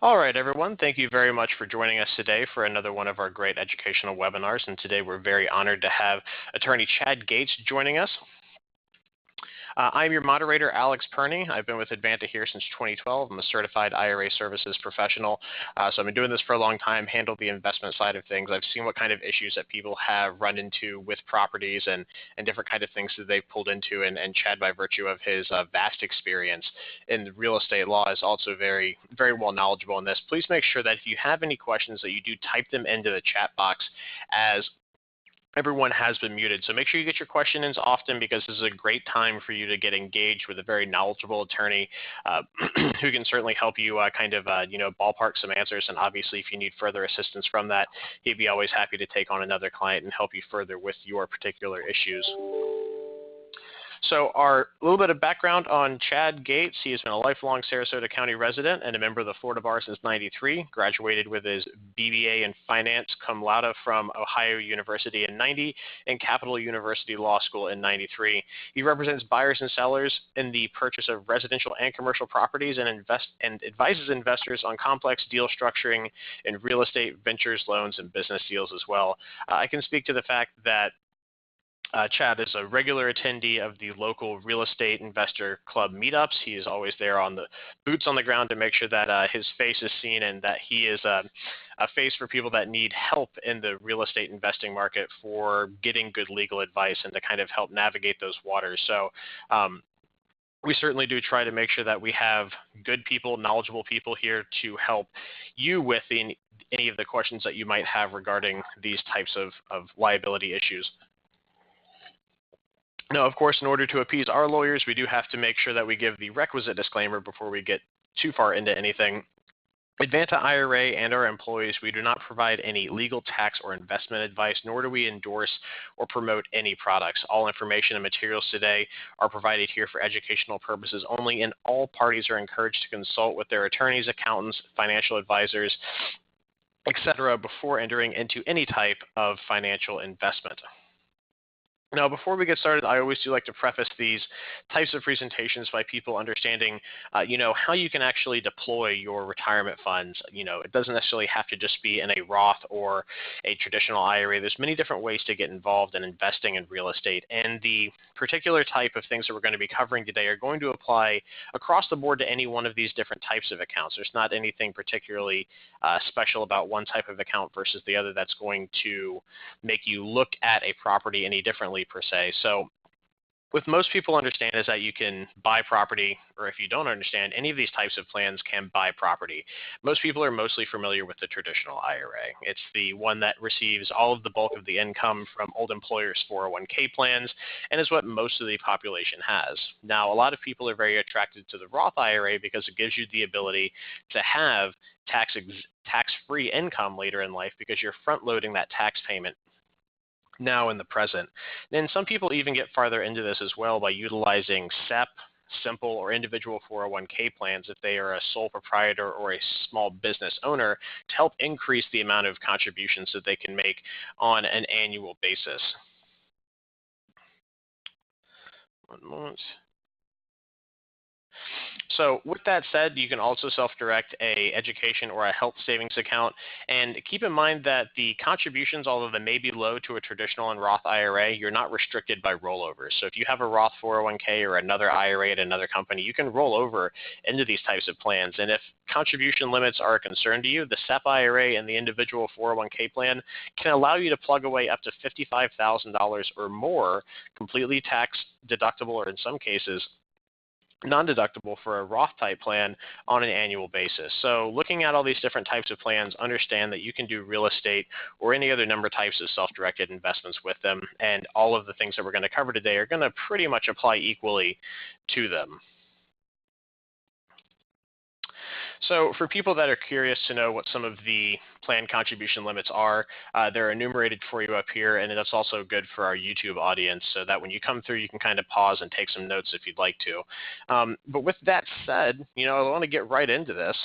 All right, everyone. Thank you very much for joining us today for another one of our great educational webinars. And today we're very honored to have attorney Chad Gates joining us. I'm your moderator, Alex Perny. I've been with Advanta here since 2012. I'm a certified IRA services professional. So I've been doing this for a long time, handled the investment side of things. I've seen what kind of issues that people have run into with properties and different kind of things that they've pulled into. And Chad, by virtue of his vast experience in real estate law, is also very, very well knowledgeable in this. Please make sure that if you have any questions that you do type them into the chat box, as everyone has been muted. So make sure you get your question in often, because this is a great time for you to get engaged with a very knowledgeable attorney who can certainly help you ballpark some answers. And obviously, if you need further assistance from that, he'd be always happy to take on another client and help you further with your particular issues. So a little bit of background on Chad Gates. He has been a lifelong Sarasota County resident and a member of the Florida Bar since '93. Graduated with his BBA in Finance cum laude from Ohio University in '90 and Capital University Law School in '93. He represents buyers and sellers in the purchase of residential and commercial properties and advises investors on complex deal structuring in real estate, ventures, loans, and business deals as well. I can speak to the fact that Chad is a regular attendee of the local real estate investor club meetups. He is always there on the boots on the ground to make sure that his face is seen and that he is a face for people that need help in the real estate investing market for getting good legal advice and to kind of help navigate those waters. So we certainly do try to make sure that we have good people, knowledgeable people here to help you with any of the questions that you might have regarding these types of liability issues. Now, of course, in order to appease our lawyers, we do have to make sure that we give the requisite disclaimer before we get too far into anything. Advanta IRA and our employees, we do not provide any legal, tax, or investment advice, nor do we endorse or promote any products. All information and materials today are provided here for educational purposes only, and all parties are encouraged to consult with their attorneys, accountants, financial advisors, etc., before entering into any type of financial investment. Now, before we get started, I always do like to preface these types of presentations by people understanding, how you can actually deploy your retirement funds. It doesn't necessarily have to just be in a Roth or a traditional IRA. There's many different ways to get involved in investing in real estate. And the particular type of things that we're going to be covering today are going to apply across the board to any one of these different types of accounts. There's not anything particularly special about one type of account versus the other that's going to make you look at a property any differently per se. So what most people understand is that you can buy property, or if you don't understand, any of these types of plans can buy property. Most people are mostly familiar with the traditional IRA. It's the one that receives all of the bulk of the income from old employers' 401k plans and is what most of the population has. Now, a lot of people are very attracted to the Roth IRA because it gives you the ability to have tax-free income later in life because you're front-loading that tax payment now in the present. Then some people even get farther into this as well by utilizing SEP, simple, or individual 401k plans if they are a sole proprietor or a small business owner to help increase the amount of contributions that they can make on an annual basis. One moment. So with that said, you can also self-direct a education or a health savings account. And keep in mind that the contributions, although they may be low to a traditional and Roth IRA, you're not restricted by rollovers. So if you have a Roth 401k or another IRA at another company, you can roll over into these types of plans. And if contribution limits are a concern to you, the SEP IRA and the individual 401k plan can allow you to plug away up to $55,000 or more, completely tax deductible, or in some cases, non-deductible for a Roth type plan on an annual basis. So looking at all these different types of plans, understand that you can do real estate or any other number of types of self-directed investments with them, and all of the things that we're going to cover today are going to pretty much apply equally to them. So for people that are curious to know what some of the plan contribution limits are, they're enumerated for you up here, and that's also good for our YouTube audience so that when you come through, you can kind of pause and take some notes if you'd like to. But with that said, I want to get right into this.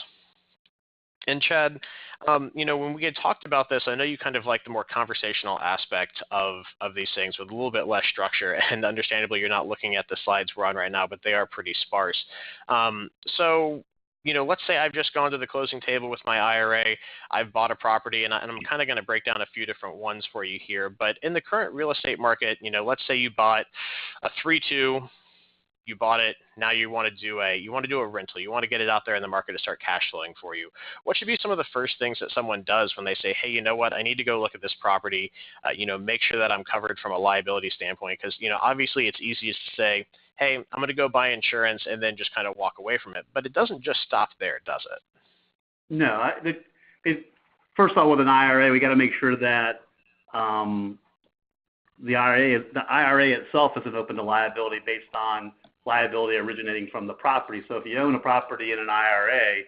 And Chad, when we had talked about this, I know you kind of like the more conversational aspect of these things with a little bit less structure, and understandably, you're not looking at the slides we're on right now, but they are pretty sparse. So let's say I've just gone to the closing table with my IRA, I've bought a property, and I'm kind of going to break down a few different ones for you here. But in the current real estate market, let's say you bought a 3-2, you bought it, now you want to do a rental, you want to get it out there in the market to start cash flowing for you. What should be some of the first things that someone does when they say, hey, you know what, I need to go look at this property, make sure that I'm covered from a liability standpoint? Because, obviously it's easiest to say, hey, I'm going to go buy insurance and then just kind of walk away from it. But it doesn't just stop there, does it? No. First of all, with an IRA, we got to make sure that the IRA itself isn't open to liability based on liability originating from the property. So if you own a property in an IRA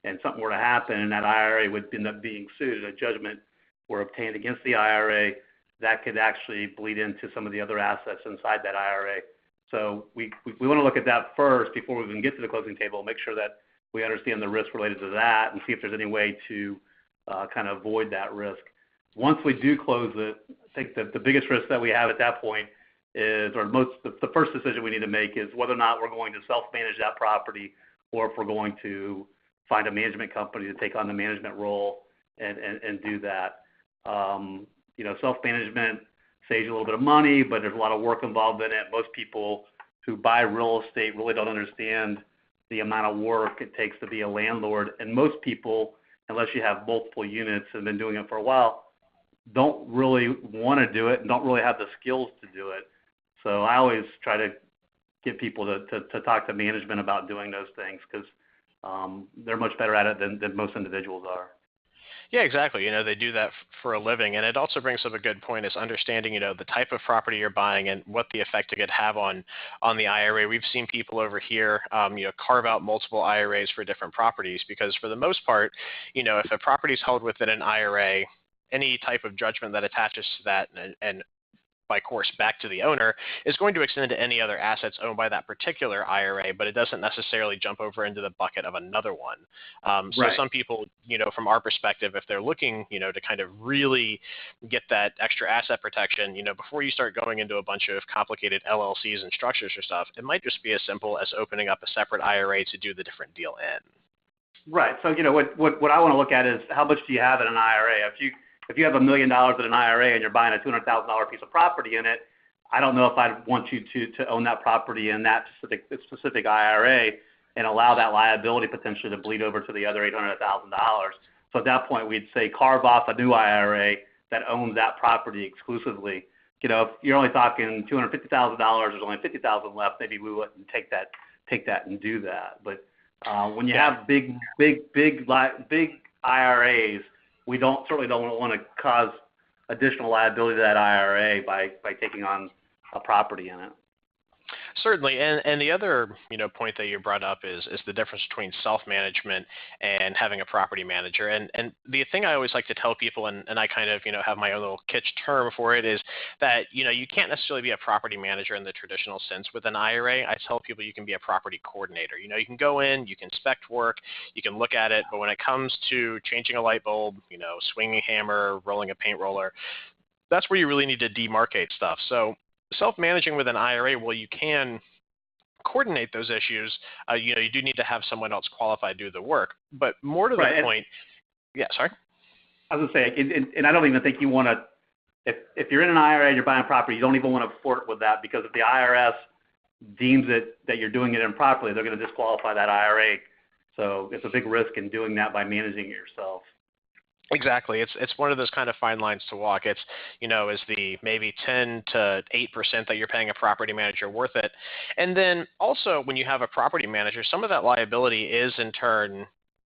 and something were to happen and that IRA would end up being sued and a judgment were obtained against the IRA, that could actually bleed into some of the other assets inside that IRA. So we want to look at that first before we even get to the closing table, make sure that we understand the risk related to that and see if there's any way to kind of avoid that risk. Once we do close it, I think the biggest risk that we have at that point is, the first decision we need to make is whether or not we're going to self-manage that property or if we're going to find a management company to take on the management role and do that. Self-management saves you a little bit of money, but there's a lot of work involved in it. Most people who buy real estate really don't understand the amount of work it takes to be a landlord. And most people, unless you have multiple units and been doing it for a while, don't really want to do it and don't really have the skills to do it. So I always try to get people to talk to management about doing those things because they're much better at it than most individuals are. Yeah, exactly. They do that for a living. And it also brings up a good point is understanding, the type of property you're buying and what the effect it could have on the IRA. We've seen people over here, carve out multiple IRAs for different properties because for the most part, if a property is held within an IRA, any type of judgment that attaches to that and by course back to the owner is going to extend to any other assets owned by that particular IRA, but it doesn't necessarily jump over into the bucket of another one. So Right. Some people, from our perspective, if they're looking, to kind of really get that extra asset protection, before you start going into a bunch of complicated LLCs and structures or stuff, it might just be as simple as opening up a separate IRA to do the different deal in. Right. So, what I want to look at is how much do you have in an IRA? If you have $1 million in an IRA and you're buying a $200,000 piece of property in it, I don't know if I'd want you to own that property in that specific IRA and allow that liability potentially to bleed over to the other $800,000. So at that point, we'd say carve off a new IRA that owns that property exclusively. If you're only talking $250,000, there's only $50,000 left, maybe we wouldn't take that and do that. But when you have big IRAs, we certainly don't want to cause additional liability to that IRA by taking on a property in it. Certainly, and the other point that you brought up is the difference between self-management and having a property manager. And the thing I always like to tell people, and I kind of have my own little kitsch term for it, is that you can't necessarily be a property manager in the traditional sense with an IRA. I tell people you can be a property coordinator. You can go in, you can inspect work, you can look at it, but when it comes to changing a light bulb, swinging a hammer, rolling a paint roller, that's where you really need to demarcate stuff. So self-managing with an IRA, well, you can coordinate those issues. You do need to have someone else qualified to do the work. But more to the point, yeah, sorry. I was going to say, and I don't even think you want to, if you're in an IRA and you're buying property, you don't even want to flirt with that because if the IRS deems it that you're doing it improperly, they're going to disqualify that IRA. So it's a big risk in doing that by managing it yourself. Exactly. It's one of those kind of fine lines to walk. It's, is the maybe 10 to 8% that you're paying a property manager worth it? And then also when you have a property manager, some of that liability is in turn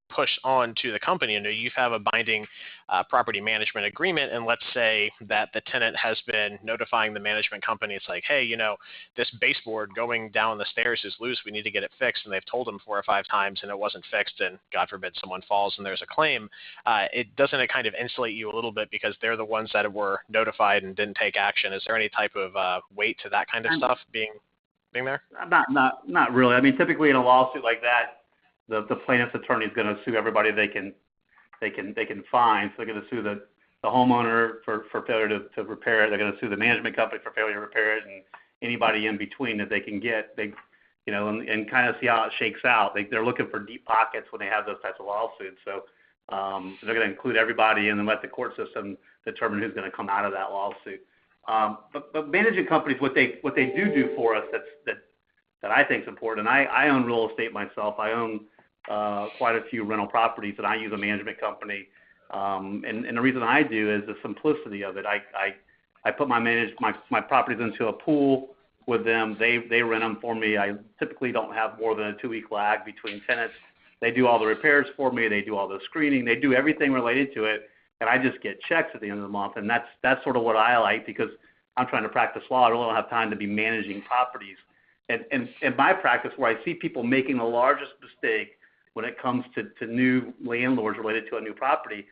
pushed on to the company. You have a binding property management agreement, and let's say that the tenant has been notifying the management company. It's like, hey, this baseboard going down the stairs is loose. We need to get it fixed. And they've told them 4 or 5 times, and it wasn't fixed. And God forbid someone falls and there's a claim. Doesn't it kind of insulate you a little bit because they're the ones that were notified and didn't take action? Is there any type of weight to that kind of stuff being there? Not really. I mean, typically in a lawsuit like that, the plaintiff's attorney is going to sue everybody they can find. So they're going to sue the homeowner for failure to repair it. They're going to sue the management company for failure to repair it, and anybody in between that they can get. and kind of see how it shakes out. They're looking for deep pockets when they have those types of lawsuits. So they're going to include everybody and then let the court system determine who's going to come out of that lawsuit. But managing companies, what they do for us that I think is important. And I own real estate myself. I own quite a few rental properties, and I use a management company. And the reason I do is the simplicity of it. I put my properties into a pool with them. They rent them for me. I typically don't have more than a 2-week lag between tenants. They do all the repairs for me. They do all the screening. They do everything related to it, and I just get checks at the end of the month. And that's sort of what I like, because I'm trying to practice law. I really don't have time to be managing properties. And in my practice, where I see people making the largest mistake when it comes to new landlords related to a new property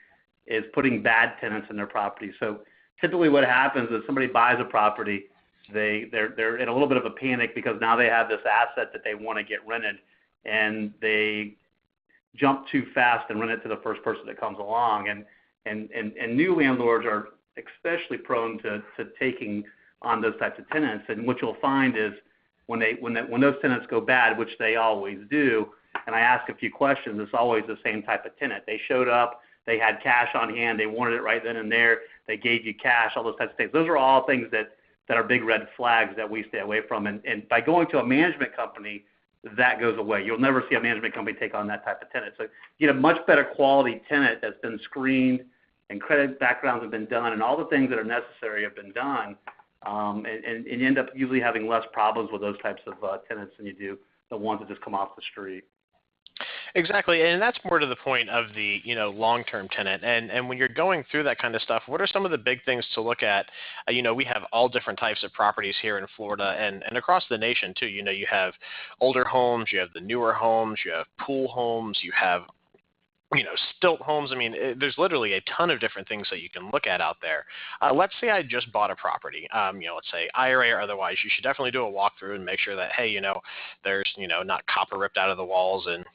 is putting bad tenants in their property. So typically what happens is somebody buys a property, they're in a little bit of a panic because now they have this asset that they want to get rented, and they jump too fast and rent it to the first person that comes along. And new landlords are especially prone to taking on those types of tenants. And what you'll find is when those tenants go bad, which they always do, and I ask a few questions, it's always the same type of tenant. They showed up, they had cash on hand, they wanted it right then and there, they gave you cash, all those types of things. Those are all things that are big red flags that we stay away from. And by going to a management company, that goes away. You'll never see a management company take on that type of tenant. So you get a much better quality tenant that's been screened and credit backgrounds have been done and all the things that are necessary have been done. And you end up usually having less problems with those types of tenants than you do the ones that just come off the street. Exactly, and that's more to the point of the long-term tenant. And when you're going through that kind of stuff, what are some of the big things to look at? We have all different types of properties here in Florida and across the nation too. You have older homes, you have the newer homes, you have pool homes, you have stilt homes. I mean, there's literally a ton of different things that you can look at out there. Let's say I just bought a property, let's say IRA or otherwise. You should definitely do a walkthrough and make sure that, hey, there's, not copper ripped out of the walls and,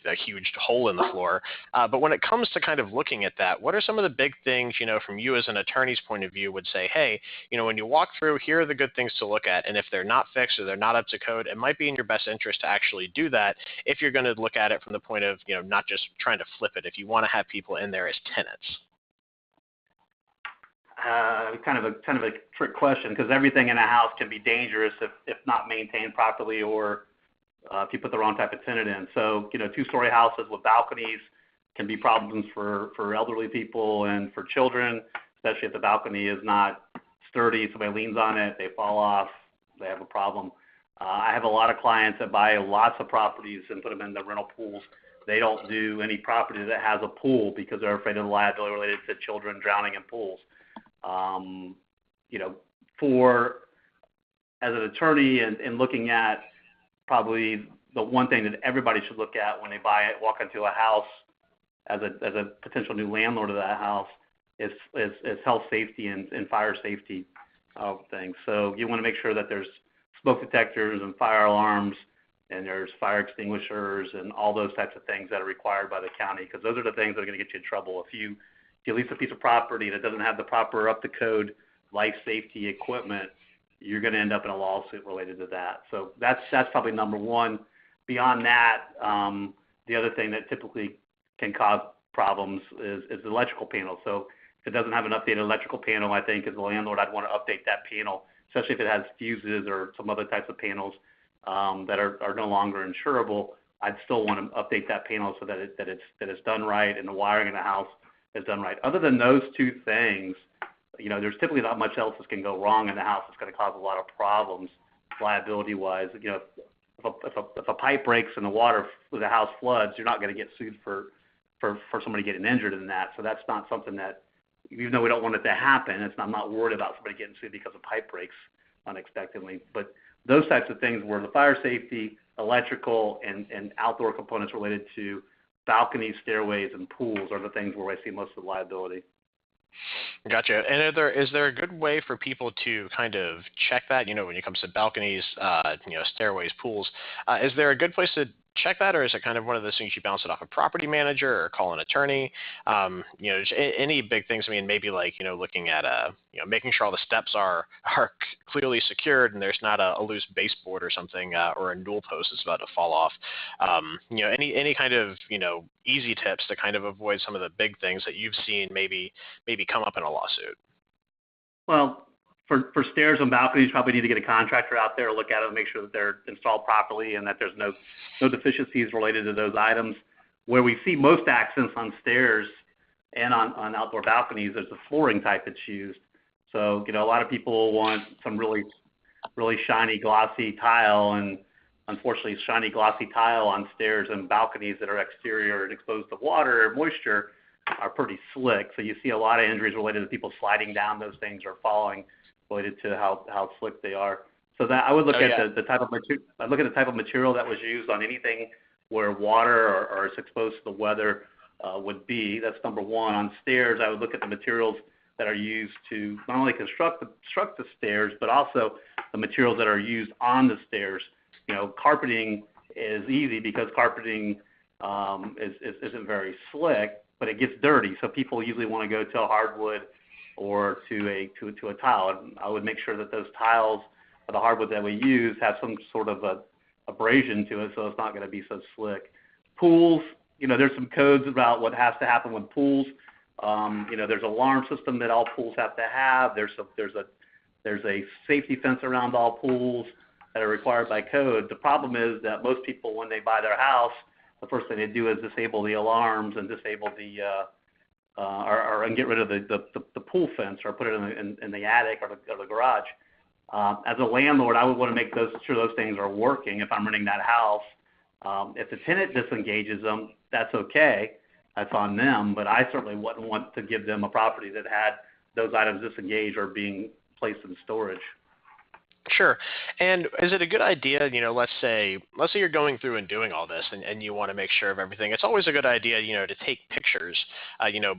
a huge hole in the floor. But when it comes to kind of looking at that, what are some of the big things, from you as an attorney's point of view would say, hey, when you walk through, here are the good things to look at. And if they're not fixed or they're not up to code, it might be in your best interest to actually do that if you're going to look at it from the point of, not just trying to flip it, if you want to have people in there as tenants. Kind of a trick question, because everything in a house can be dangerous if not maintained properly or if you put the wrong type of tenant in. So, 2-story houses with balconies can be problems for elderly people and for children, especially if the balcony is not sturdy. Somebody leans on it, they fall off, they have a problem. I have a lot of clients that buy lots of properties and put them in the rental pools. They don't do any property that has a pool because they're afraid of the liability related to children drowning in pools. As an attorney and looking at probably the one thing that everybody should look at when they walk into a house as a potential new landlord of that house is health safety and fire safety things. So you want to make sure that there's smoke detectors and fire alarms and there's fire extinguishers and all those types of things that are required by the county, because those are the things that are going to get you in trouble. If you lease a piece of property that doesn't have the proper up-to-code life safety equipment, you're going to end up in a lawsuit related to that. So that's probably number one. Beyond that, the other thing that typically can cause problems is the electrical panel. So if it doesn't have an updated electrical panel, I think as a landlord, I'd want to update that panel, especially if it has fuses or some other types of panels that are no longer insurable. I'd still want to update that panel so that it's done right and the wiring in the house is done right. Other than those two things, there's typically not much else that can go wrong in the house that's going to cause a lot of problems liability-wise. If a pipe breaks and the house floods, you're not going to get sued for somebody getting injured in that. So that's not something that, even though we don't want it to happen, I'm not worried about somebody getting sued because a pipe breaks unexpectedly. But those types of things where the fire safety, electrical, and outdoor components related to balconies, stairways, and pools are the things where I see most of the liability. Gotcha. And is there a good way for people to kind of check that, when it comes to balconies, stairways, pools? Is there a good place to check that, or is it kind of one of those things you bounce it off a property manager or call an attorney? Just any big things. I mean, maybe like looking at making sure all the steps are clearly secured and there's not a loose baseboard or something, or a newel post that's about to fall off. Any kind of easy tips to kind of avoid some of the big things that you've seen maybe come up in a lawsuit. Well, for stairs and balconies, you probably need to get a contractor out there to look at them and make sure that they're installed properly and that there's no deficiencies related to those items. Where we see most accidents on stairs and on outdoor balconies, there's the flooring type that's used. So, a lot of people want some really, really shiny, glossy tile, and unfortunately, shiny, glossy tile on stairs and balconies that are exterior and exposed to water or moisture are pretty slick. So you see a lot of injuries related to people sliding down those things or falling, related to how slick they are. So that I would look at the type of material that was used on anything where water or is exposed to the weather would be. That's number one. On stairs, I would look at the materials that are used to not only construct the stairs, but also the materials that are used on the stairs. Carpeting is easy because carpeting isn't very slick, but it gets dirty. So people usually want to go to a hardwood or to a tile. And I would make sure that those tiles or the hardwood that we use have some sort of abrasion to it, so it's not going to be so slick. Pools, there's some codes about what has to happen with pools. There's an alarm system that all pools have to have. There's a safety fence around all pools that are required by code. The problem is that most people, when they buy their house, the first thing they do is disable the alarms and disable and get rid of the pool fence or put it in the attic or the garage. As a landlord, I would want to make sure those things are working if I'm renting that house. If the tenant disengages them, that's okay. That's on them. But I certainly wouldn't want to give them a property that had those items disengaged or being placed in storage. Sure. And is it a good idea, let's say you're going through and doing all this and you want to make sure of everything. It's always a good idea, to take pictures,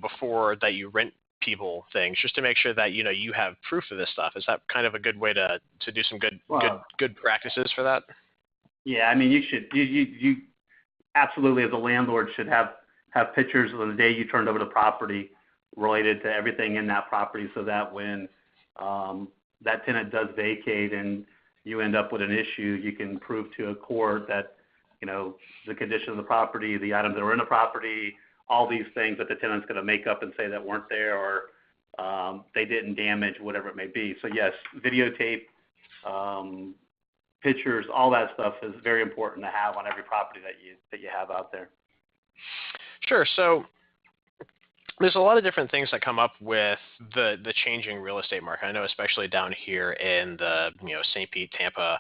before that you rent people things, just to make sure that, you have proof of this stuff. Is that kind of a good way to do some good practices for that? Yeah. I mean, you absolutely, as a landlord, should have pictures of the day you turned over the property related to everything in that property, so that when that tenant does vacate and you end up with an issue, you can prove to a court that, the condition of the property, the items that were in the property, all these things that the tenant's going to make up and say that weren't there, or they didn't damage, whatever it may be. So yes, videotape, pictures, all that stuff is very important to have on every property that you have out there. Sure. So there's a lot of different things that come up with the changing real estate market. I know especially down here in the St. Pete, Tampa,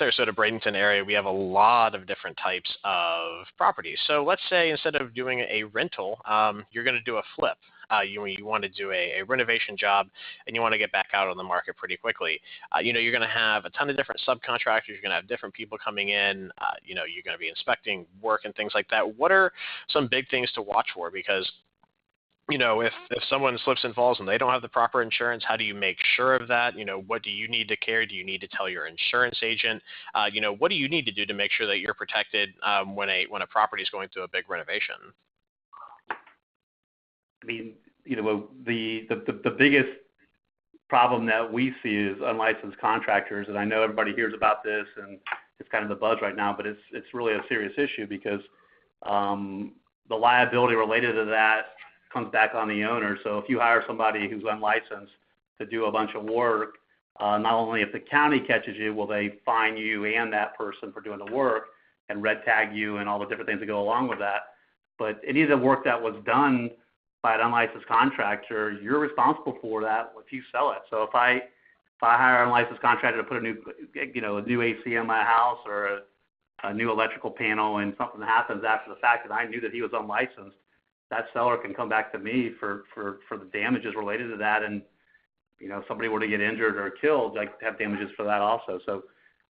Sarasota, Bradenton area, we have a lot of different types of properties. So let's say instead of doing a rental, you're going to do a flip. You want to do a renovation job and you want to get back out on the market pretty quickly. You're going to have a ton of different subcontractors. You're going to have different people coming in. You're going to be inspecting work and things like that. What are some big things to watch for? Because if someone slips and falls and they don't have the proper insurance, how do you make sure of that? What do you need to carry? Do you need to tell your insurance agent? What do you need to do to make sure that you're protected when a property is going through a big renovation? I mean, the biggest problem that we see is unlicensed contractors, and I know everybody hears about this and it's kind of the buzz right now, but it's really a serious issue because the liability related to that comes back on the owner. So if you hire somebody who's unlicensed to do a bunch of work, not only if the county catches you, will they fine you and that person for doing the work and red tag you and all the different things that go along with that, but any of the work that was done by an unlicensed contractor, you're responsible for that if you sell it. So if I hire an unlicensed contractor to put a new AC in my house or a new electrical panel and something happens after the fact and I knew that he was unlicensed, that seller can come back to me for the damages related to that. And, if somebody were to get injured or killed, I have damages for that also. So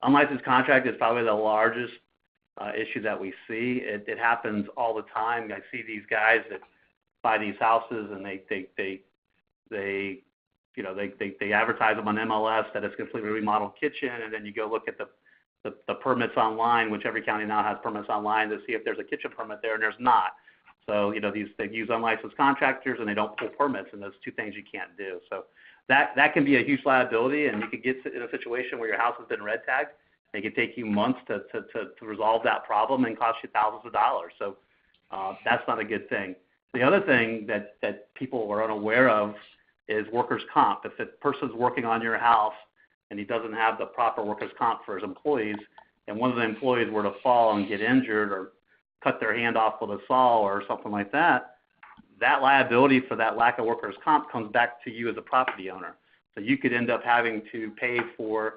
unlicensed contract is probably the largest issue that we see. It happens all the time. I see these guys that buy these houses and they advertise them on MLS that it's a completely remodeled kitchen, and then you go look at the the permits online, which every county now has permits online, to see if there's a kitchen permit there, and there's not. So, they use unlicensed contractors, and they don't pull permits, and those two things you can't do. So that can be a huge liability, and you could get in a situation where your house has been red tagged. It could take you months to resolve that problem and cost you thousands of dollars. So that's not a good thing. The other thing that people are unaware of is workers' comp. If a person's working on your house and he doesn't have the proper workers' comp for his employees, and one of the employees were to fall and get injured or cut their hand off with a saw or something like that, that liability for that lack of workers' comp comes back to you as a property owner. So you could end up having to pay for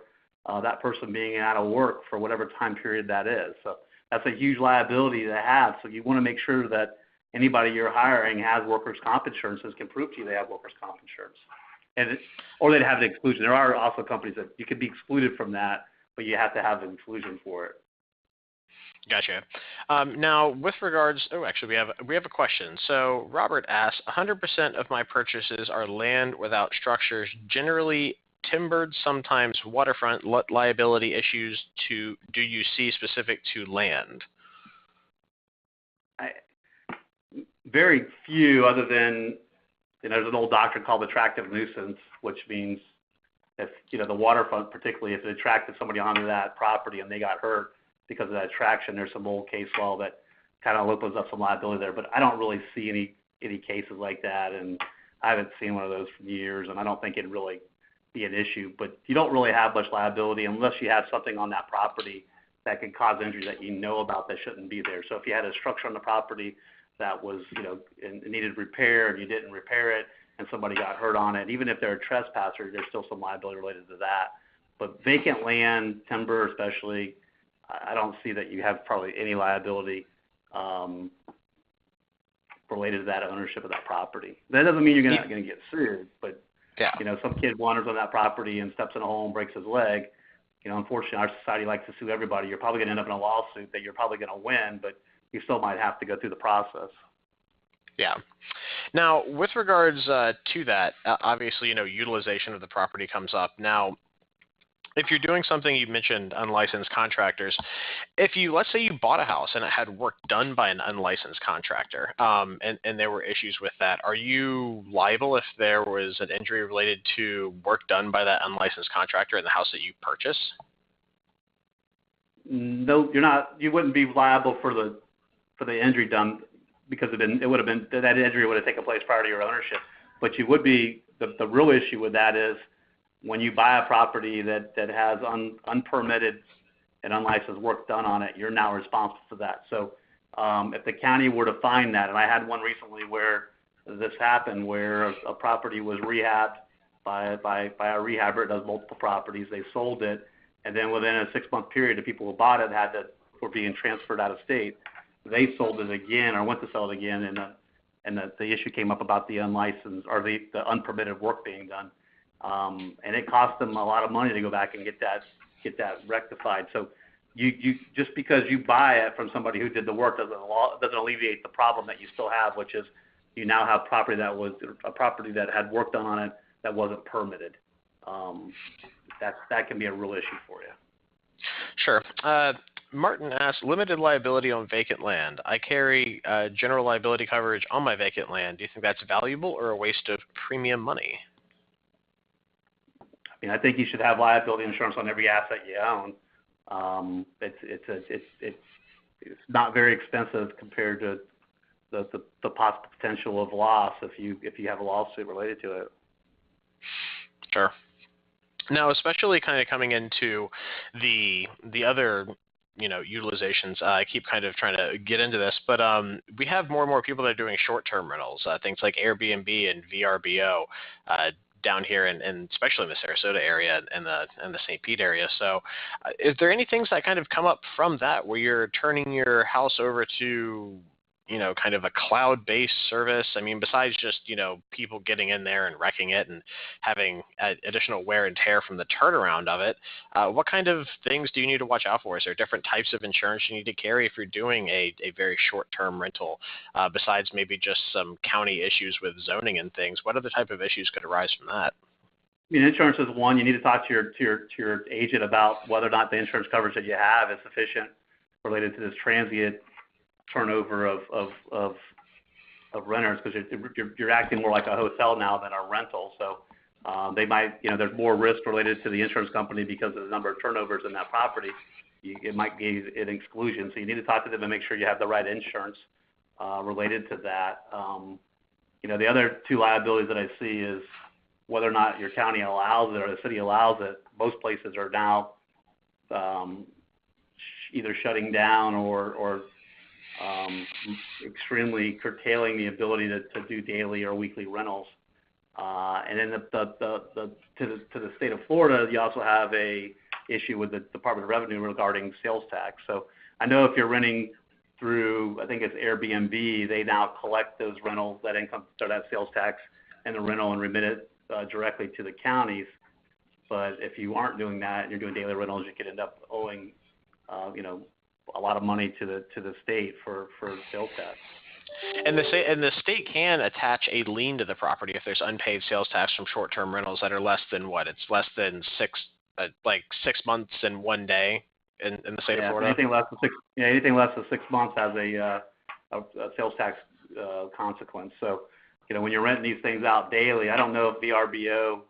that person being out of work for whatever time period that is. So that's a huge liability to have. So you want to make sure that anybody you're hiring has workers' comp insurance and can prove to you they have workers' comp insurance. Or they'd have an exclusion. There are also companies that you could be excluded from that, but you have to have an exclusion for it. Gotcha. Now, with regards, actually, we have a question. So Robert asks, 100% of my purchases are land without structures, generally timbered, sometimes waterfront. Liability issues do you see specific to land? Very few, other than there's an old doctrine called attractive nuisance, which means if the waterfront, particularly if it attracted somebody onto that property and they got hurt because of that attraction, there's some old case law that kind of opens up some liability there. But I don't really see any cases like that, and I haven't seen one of those for years, and I don't think it'd really be an issue. But you don't really have much liability unless you have something on that property that can cause injury that you know about that shouldn't be there. So if you had a structure on the property that was, and needed repair and you didn't repair it and somebody got hurt on it, even if they're a trespasser, there's still some liability related to that. But vacant land, timber especially, I don't see that you have probably any liability related to that ownership of that property. That doesn't mean you're not going to get sued, but yeah. Some kid wanders on that property and steps in a hole and breaks his leg. Unfortunately, our society likes to sue everybody. You're probably going to end up in a lawsuit that you're probably going to win, but you still might have to go through the process. Yeah. Now, with regards to that, obviously, utilization of the property comes up. Now, if you're doing something, you mentioned unlicensed contractors. Let's say you bought a house and it had work done by an unlicensed contractor, and there were issues with that, are you liable if there was an injury related to work done by that unlicensed contractor in the house that you purchased? No, you're not. You wouldn't be liable for the injury done because that injury would have taken place prior to your ownership. But you would be, the real issue with that is when you buy a property that has unpermitted and unlicensed work done on it, you're now responsible for that. So if the county were to find that, and I had one recently where this happened, where a property was rehabbed by a rehabber. It does multiple properties. They sold it, and then within a 6-month period, the people who bought it were being transferred out of state. They sold it again or went to sell it again, and the issue came up about the unlicensed or the unpermitted work being done. And it cost them a lot of money to go back and get that rectified. So you just because you buy it from somebody who did the work doesn't alleviate the problem that you still have, which is you now have property that had work done on it that wasn't permitted. That can be a real issue for you. Sure. Martin asks, limited liability on vacant land. I carry general liability coverage on my vacant land. Do you think that's valuable or a waste of premium money? I think you should have liability insurance on every asset you own. It's not very expensive compared to the possible potential of loss if you have a lawsuit related to it. Sure. Now, especially kind of coming into the other utilizations, I keep kind of trying to get into this, but we have more and more people that are doing short-term rentals, things like Airbnb and VRBO. Down here, and especially in the Sarasota area and the St. Pete area. So is there any things that kind of come up from that where you're turning your house over to, kind of a cloud-based service? Besides just, people getting in there and wrecking it and having additional wear and tear from the turnaround of it, what kind of things do you need to watch out for? Is there different types of insurance you need to carry if you're doing a very short-term rental, besides maybe just some county issues with zoning and things? What other type of issues could arise from that? mean, insurance is one. You need to talk to your agent about whether or not the insurance coverage that you have is sufficient related to this transient turnover of renters, because you're acting more like a hotel now than a rental. So they might, there's more risk related to the insurance company because of the number of turnovers in that property. It might give an exclusion. So you need to talk to them and make sure you have the right insurance related to that. The other two liabilities that I see is whether or not your county allows it or the city allows it. Most places are now either shutting down or extremely curtailing the ability to do daily or weekly rentals. And then to the state of Florida, you also have a issue with the Department of Revenue regarding sales tax. So I know if you're renting through, I think it's Airbnb, they now collect those rentals, that income, or that sales tax and the rental, and remit it directly to the counties. But if you aren't doing that, and you're doing daily rentals, you could end up owing, a lot of money to the state for sales tax. And the state can attach a lien to the property if there's unpaid sales tax from short-term rentals that are less than what? It's less than 6 months and 1 day in the state of Florida. Anything less than 6 months has a sales tax consequence. So, when you're renting these things out daily, I don't know if VRBO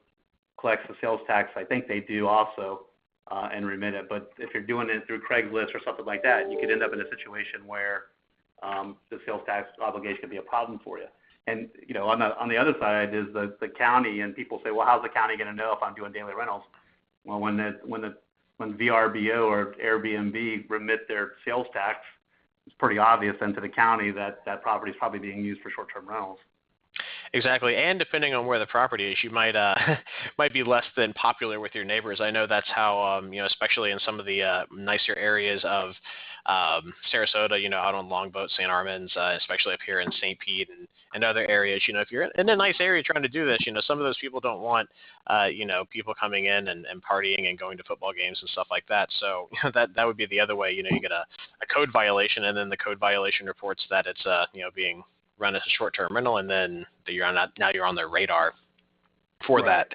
collects the sales tax. I think they do also, and remit it. But if you're doing it through Craigslist or something like that, you could end up in a situation where the sales tax obligation could be a problem for you. And on the other side is the county, and people say, well, how's the county going to know if I'm doing daily rentals? Well, when VRBO or Airbnb remit their sales tax, it's pretty obvious then to the county that property is probably being used for short-term rentals. Exactly, and depending on where the property is, you might might be less than popular with your neighbors. I know that's how especially in some of the nicer areas of Sarasota, out on Longboat, St. Armands, especially up here in St. Pete and other areas. If you're in a nice area trying to do this, some of those people don't want people coming in and partying and going to football games and stuff like that. So that would be the other way. You get a code violation, and then the code violation reports that it's being run as a short-term rental, and then you're on their radar for right.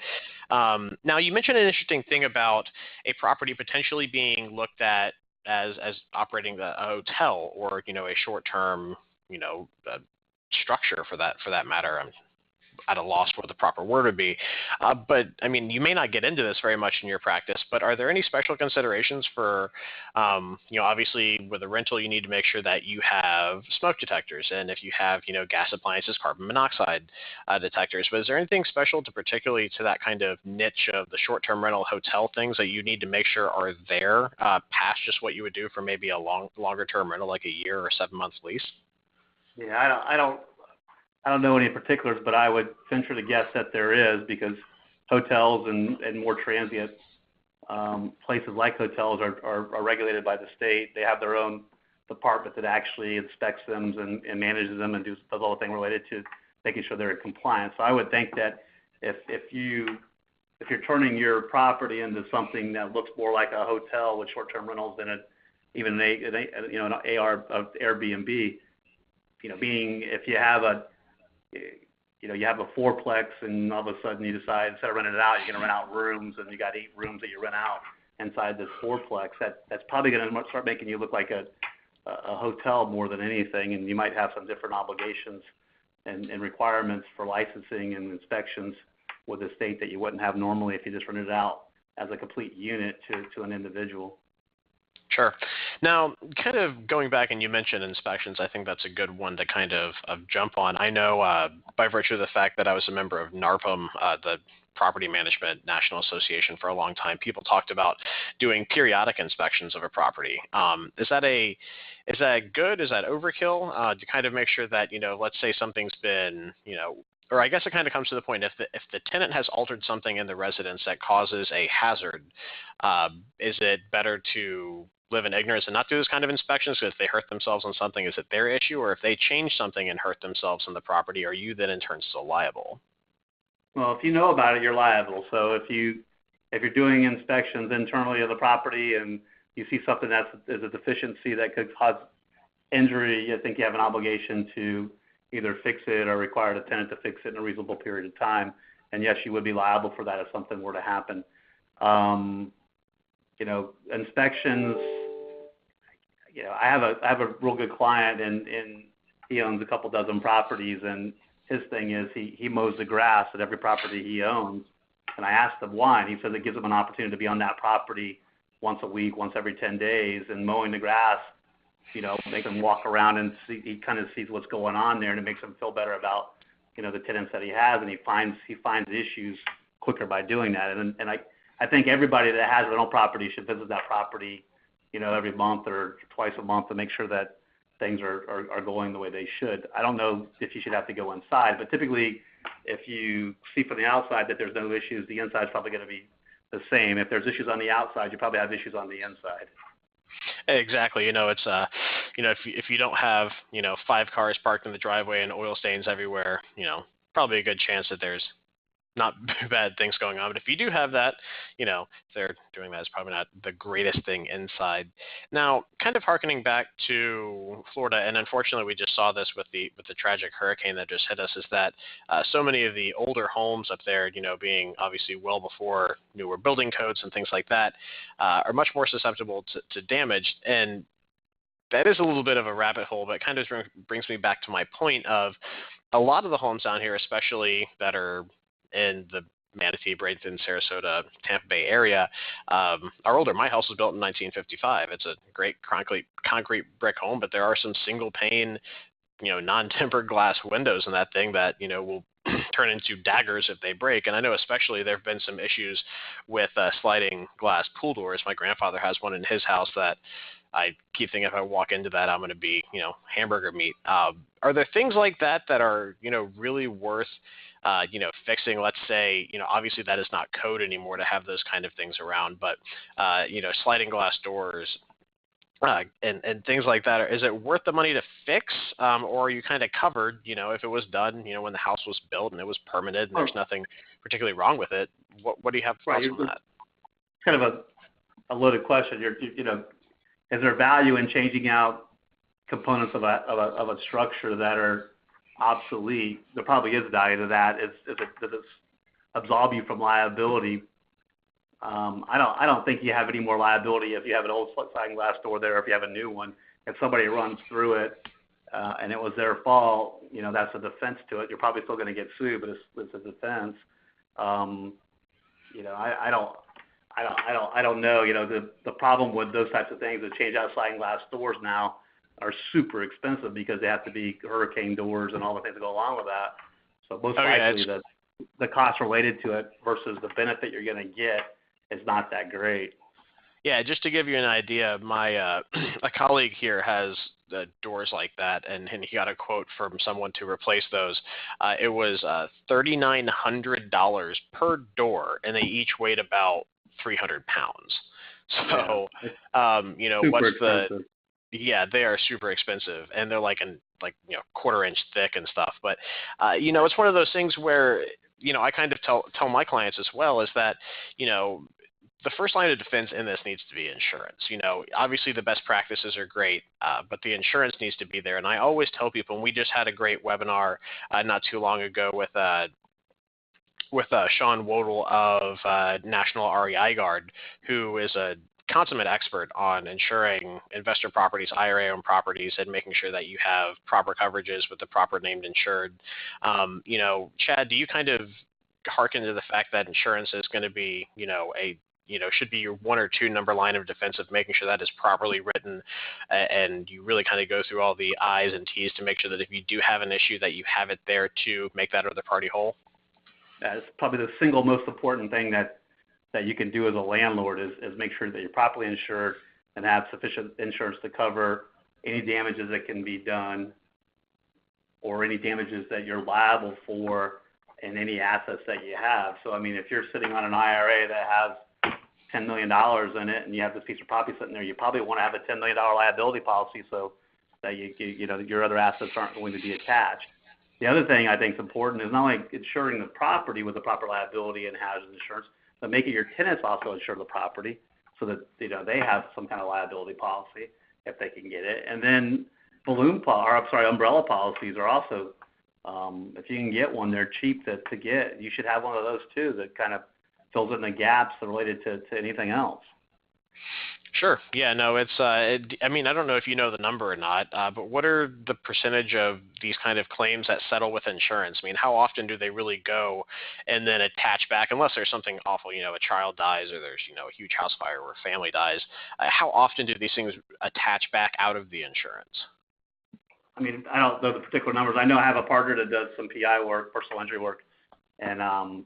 that. Now, you mentioned an interesting thing about a property potentially being looked at as operating a hotel or a short-term structure for that matter. I'm at a loss for what the proper word would be. But I mean, you may not get into this very much in your practice, but are there any special considerations for, obviously with a rental, you need to make sure that you have smoke detectors, and if you have, gas appliances, carbon monoxide detectors. But is there anything special particularly to that kind of niche of the short-term rental hotel things that you need to make sure are there past just what you would do for maybe a longer-term rental, like a year or 7 months lease? Yeah, I don't know any particulars, but I would venture to guess that there is, because hotels and more transient places like hotels are regulated by the state. They have their own department that actually inspects them and manages them and does the whole thing related to making sure they're in compliance. So I would think that if you're turning your property into something that looks more like a hotel with short-term rentals than an Airbnb, being if you have a fourplex and all of a sudden you decide instead of renting it out, you're going to rent out rooms, and you got 8 rooms that you rent out inside this fourplex. That's probably going to start making you look like a hotel more than anything, and you might have some different obligations and requirements for licensing and inspections with the state that you wouldn't have normally if you just rented it out as a complete unit to an individual. Sure. Now, kind of going back, and you mentioned inspections, I think that's a good one to kind of jump on. I know by virtue of the fact that I was a member of NARPM, the Property Management National Association, for a long time, people talked about doing periodic inspections of a property. Is that good? Is that overkill? To kind of make sure that, let's say something's been, or I guess it kind of comes to the point, if the tenant has altered something in the residence that causes a hazard, is it better to live in ignorance and not do this kind of inspections? Because if they hurt themselves on something, is it their issue? Or if they change something and hurt themselves on the property, are you then in turn still liable? Well, if you know about it, you're liable. So if you're doing inspections internally of the property and you see something that is a deficiency that could cause injury, I think you have an obligation to either fix it or require the tenant to fix it in a reasonable period of time. and yes, you would be liable for that if something were to happen. Inspections. I have a real good client, and he owns a couple dozen properties, and his thing is he mows the grass at every property he owns. And I asked him why, and he says it gives him an opportunity to be on that property once a week, once every 10 days, and mowing the grass, make him walk around and see, he kind of sees what's going on there, and it makes him feel better about, the tenants that he has, and he finds issues quicker by doing that. And I think everybody that has rental property should visit that property, every month or twice a month to make sure that things are going the way they should. I don't know if you should have to go inside, but typically if you see from the outside that there's no issues, the inside is probably going to be the same. If there's issues on the outside, you probably have issues on the inside. Exactly. It's if you don't have 5 cars parked in the driveway and oil stains everywhere, probably a good chance that there's not bad things going on. But if you do have that, if they're doing that, it's probably not the greatest thing inside. Now, kind of hearkening back to Florida, and unfortunately we just saw this with the tragic hurricane that just hit us, is that so many of the older homes up there, being obviously well before newer building codes and things like that, are much more susceptible to damage. And that is a little bit of a rabbit hole, but it kind of brings me back to my point of a lot of the homes down here, especially that are in the Manatee, Bradenton, Sarasota, Tampa Bay area, are older. My house was built in 1955. It's a great concrete brick home, but there are some single pane, non-tempered glass windows in that thing that, will turn into daggers if they break. And I know especially there have been some issues with sliding glass pool doors. My grandfather has one in his house that I keep thinking if I walk into that, I'm going to be, hamburger meat. Are there things like that are, really worth fixing? Let's say, obviously that is not code anymore to have those kind of things around, but, sliding glass doors and things like that, is it worth the money to fix, or are you kind of covered, if it was done, when the house was built and it was permitted and there's nothing particularly wrong with it? What do you have thoughts on that? Kind of a loaded question. Is there value in changing out components of a structure that are obsolete? There probably is value to that. Does it absolve you from liability? I don't think you have any more liability if you have an old sliding glass door there, or if you have a new one. If somebody runs through it and it was their fault, that's a defense to it. You're probably still going to get sued, but it's a defense. I don't know. The problem with those types of things, that change out sliding glass doors now, are super expensive because they have to be hurricane doors and all the things that go along with that. So most likely the cost related to it versus the benefit you're going to get is not that great. Yeah, just to give you an idea, my a colleague here has doors like that, and he got a quote from someone to replace those. It was $3,900 per door, and they each weighed about 300 pounds. So, what's expensive. Yeah, they are super expensive, and they're like quarter-inch thick and stuff. But it's one of those things where I kind of tell my clients as well, is that the first line of defense in this needs to be insurance. Obviously the best practices are great, but the insurance needs to be there. And I always tell people, and we just had a great webinar not too long ago with Sean Wodel of National REI Guard, who is a consummate expert on insuring investor properties, IRA-owned properties, and making sure that you have proper coverages with the proper named insured. Chad, do you kind of hearken to the fact that insurance is going to be, should be your 1 or 2 number line of defense of making sure that is properly written, and you really kind of go through all the I's and T's to make sure that if you do have an issue that you have it there to make that other party whole? That's probably the single most important thing that you can do as a landlord is make sure that you're properly insured and have sufficient insurance to cover any damages that can be done or any damages that you're liable for in any assets that you have. So, if you're sitting on an IRA that has $10 million in it and you have this piece of property sitting there, you probably want to have a $10 million liability policy so that your other assets aren't going to be attached. The other thing I think is important is not only insuring the property with the proper liability and hazard insurance, but making your tenants also insure the property so that they have some kind of liability policy if they can get it. And then umbrella policies are also If you can get one, they're cheap to get. You should have one of those too that kind of fills in the gaps related to anything else. Sure. Yeah, no, I mean, I don't know if you know the number or not, but what are the percentage of these kind of claims that settle with insurance? I mean, how often do they really go and then attach back, unless there's something awful, a child dies or there's, a huge house fire or a family dies? How often do these things attach back out of the insurance? I mean, I don't know the particular numbers. I know I have a partner that does some PI work, personal injury work, and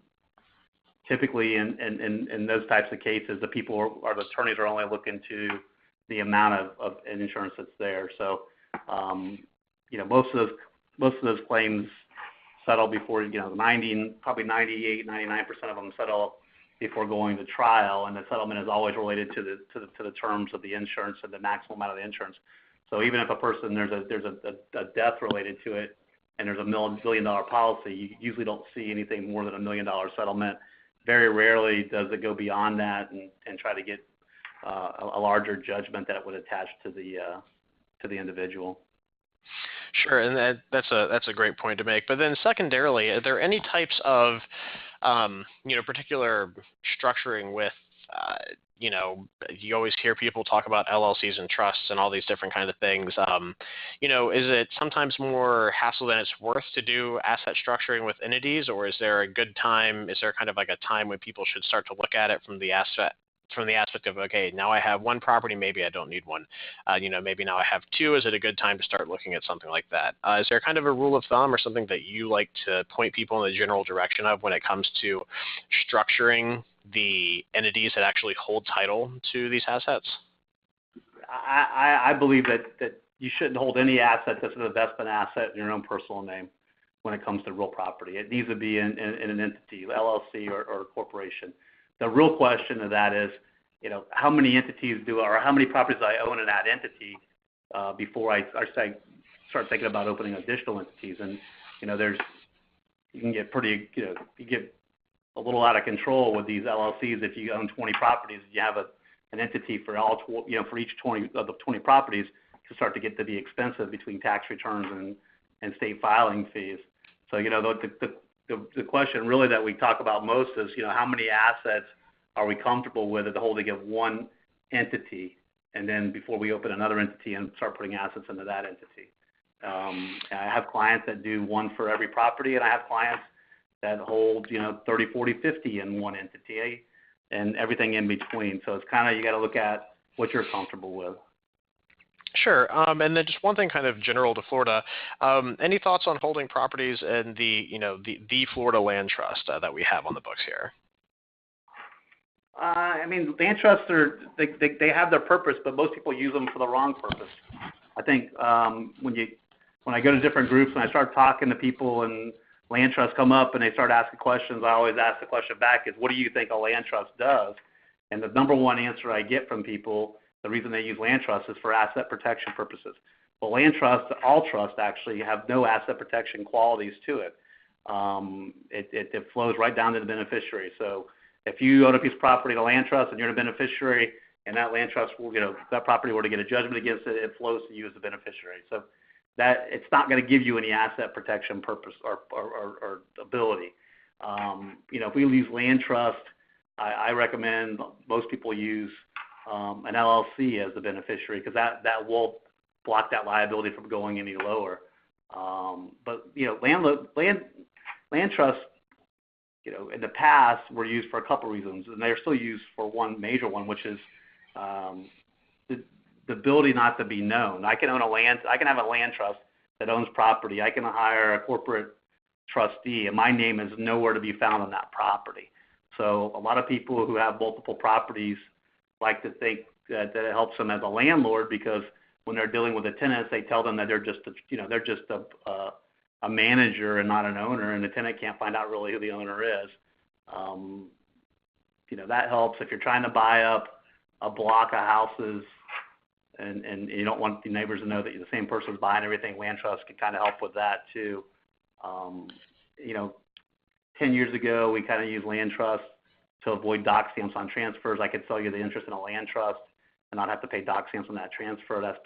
typically in those types of cases, the attorneys are only looking to the amount of insurance that's there. So, most of those claims settle before, probably 98, 99% of them settle before going to trial, and the settlement is always related to the terms of the insurance and the maximum amount of the insurance. So even if a person, there's a death related to it, and there's a $1 billion policy, you usually don't see anything more than $1 million settlement. Very rarely does it go beyond that and try to get a larger judgment that it would attach to the individual. Sure, and that's a great point to make. But then secondarily, are there any types of particular structuring with you always hear people talk about LLCs and trusts and all these different kinds of things. Is it sometimes more hassle than it's worth to do asset structuring with entities, or is there a good time? Is there kind of like a time when people should start to look at it from the aspect of, okay, now I have one property, maybe I don't need one. Maybe now I have two. Is it a good time to start looking at something like that? Is there kind of a rule of thumb or something that you like to point people in the general direction of when it comes to structuring the entities that actually hold title to these assets? I believe that you shouldn't hold any asset that's an investment asset in your own personal name when it comes to real property. It needs to be in an entity, LLC or a corporation. The real question of that is, how many entities or how many properties do I own in that entity before I start thinking about opening additional entities? And you can get pretty, you get a little out of control with these LLCs. If you own 20 properties, you have an entity for for each 20 of the 20 properties, to start to get to be expensive between tax returns and state filing fees. So the question really that we talk about most is how many assets are we comfortable with the holding of one entity, and then before we open another entity and start putting assets into that entity. I have clients that do one for every property, and I have clients that hold 30, 40, 50 in one entity, and everything in between. So it's kind of, you got to look at what you're comfortable with. Sure. And then just one thing kind of general to Florida. Any thoughts on holding properties in the Florida Land Trust that we have on the books here? I mean, land trusts they have their purpose, but most people use them for the wrong purpose. I think when I go to different groups and I start talking to people and land trusts come up and they start asking questions, I always ask the question back is, what do you think a land trust does? And the number one answer I get from people, the reason they use land trusts is for asset protection purposes. Well, land trusts, all trusts actually have no asset protection qualities to it. It flows right down to the beneficiary. So if you own a piece of property in a land trust and you're a beneficiary, and that land trust will that property were to get a judgment against it, it flows to you as a beneficiary. So that it's not going to give you any asset protection purpose or ability. If we use land trust, I recommend most people use an LLC as the beneficiary, because that will block that liability from going any lower. But land trusts, in the past were used for a couple reasons, and they're still used for one major one, which is the ability not to be known. I can have a land trust that owns property. I can hire a corporate trustee, and my name is nowhere to be found on that property. So a lot of people who have multiple properties like to think that it helps them as a landlord, because when they're dealing with the tenants, they tell them that they're just a manager and not an owner, and the tenant can't find out really who the owner is. That helps if you're trying to buy up a block of houses and you don't want the neighbors to know that you're the same person's buying everything. Land trust can kind of help with that too. 10 years ago, we kind of used land trust to avoid doc stamps on transfers. I could sell you the interest in a land trust and not have to pay doc stamps on that transfer. That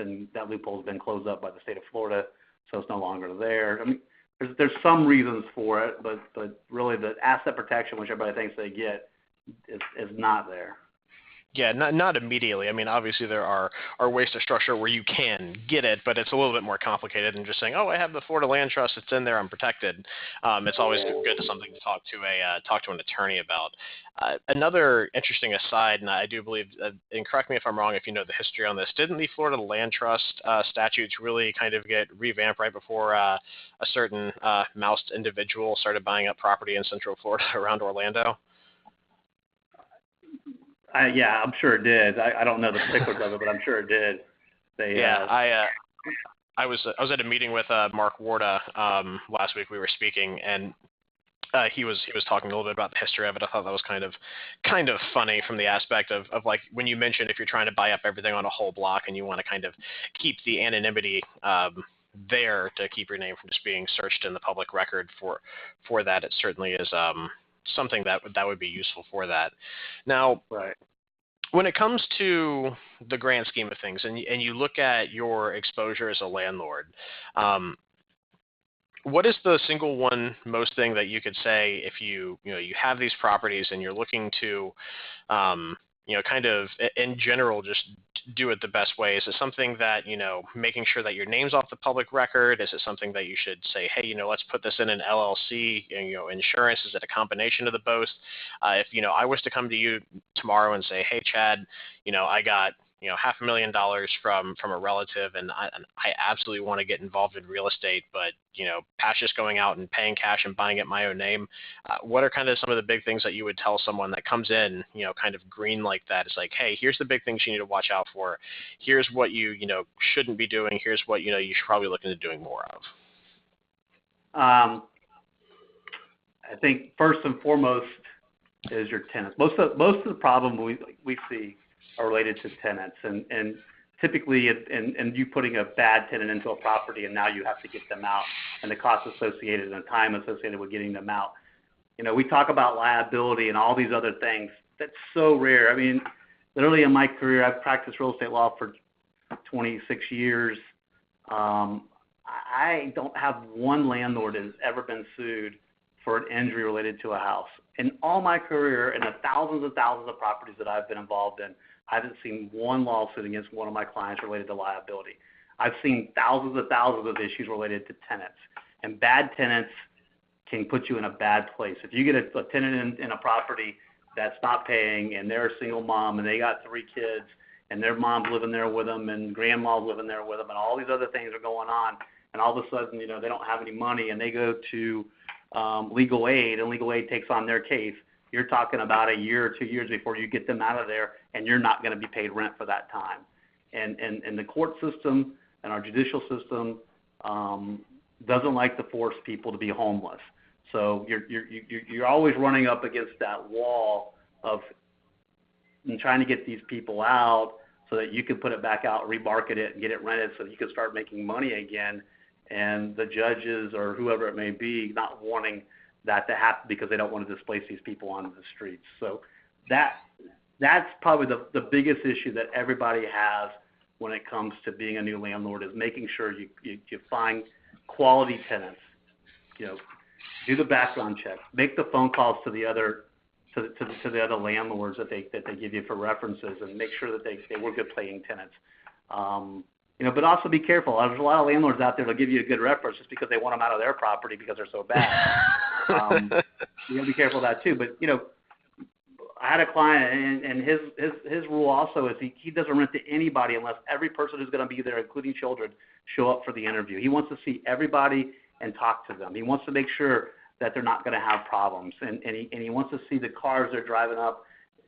loophole has been closed up by the state of Florida, so it's no longer there. I mean, there's some reasons for it, but really the asset protection, which everybody thinks they get, is not there. Yeah, not immediately. I mean, obviously there are ways to structure where you can get it, but it's a little bit more complicated than just saying, oh, I have the Florida Land Trust, it's in there, I'm protected. It's always good to something to talk to an attorney about. Another interesting aside, and I do believe, and correct me if I'm wrong if you know the history on this, didn't the Florida Land Trust statutes really kind of get revamped right before a certain moused individual started buying up property in Central Florida around Orlando? Yeah, I'm sure it did. I don't know the particulars of it, but I'm sure it did. I was at a meeting with Mark Warda last week. We were speaking, and he was talking a little bit about the history of it. I thought that was kind of funny from the aspect of like when you mentioned if you're trying to buy up everything on a whole block and you want to kind of keep the anonymity there to keep your name from just being searched in the public record for that. It certainly is something that would be useful for that. Now, right. When it comes to the grand scheme of things, and you look at your exposure as a landlord, what is the single one most thing that you could say if you have these properties and you're looking to kind of in general just do it the best way? Is it something that, making sure that your name's off the public record? Is it something that you should say, hey, let's put this in an LLC, insurance? Is it a combination of the both? If, I was to come to you tomorrow and say, hey, Chad, I got, $500,000 from a relative, and I absolutely want to get involved in real estate, but, past just going out and paying cash and buying it my own name, what are kind of some of the big things that you would tell someone that comes in, kind of green like that? It's like, hey, here's the big things you need to watch out for. Here's what you shouldn't be doing. Here's what, you should probably look into doing more of. I think first and foremost is your tenants. Most of the problem we see are related to tenants, and typically, and you putting a bad tenant into a property, and now you have to get them out, and the cost associated and the time associated with getting them out. We talk about liability and all these other things. That's so rare. I mean, literally in my career, I've practiced real estate law for 26 years. I don't have one landlord that has ever been sued for an injury related to a house. In all my career, and the thousands and thousands of properties that I've been involved in, I haven't seen one lawsuit against one of my clients related to liability. I've seen thousands and thousands of issues related to tenants. And bad tenants can put you in a bad place. If you get a tenant in a property that's not paying, and they're a single mom, and they got 3 kids, and their mom's living there with them, and grandma's living there with them, and all these other things are going on, and all of a sudden, they don't have any money, and they go to legal aid, and legal aid takes on their case, you're talking about a year or 2 years before you get them out of there, and you're not going to be paid rent for that time. And the court system and our judicial system doesn't like to force people to be homeless. So you're always running up against that wall of trying to get these people out so that you can put it back out, remarket it, and get it rented so that you can start making money again. And the judges or whoever it may be not wanting that to happen because they don't want to displace these people onto the streets. So that's probably the biggest issue that everybody has when it comes to being a new landlord, is making sure you find quality tenants. Do the background check, make the phone calls to the other landlords that they give you for references, and make sure that they were good paying tenants. But also be careful. There's a lot of landlords out there that'll give you a good reference just because they want them out of their property because they're so bad. You got to be careful of that too. But I had a client, and his rule also is he doesn't rent to anybody unless every person who's going to be there, including children, show up for the interview. He wants to see everybody and talk to them. He wants to make sure that they're not going to have problems, and he wants to see the cars they're driving up,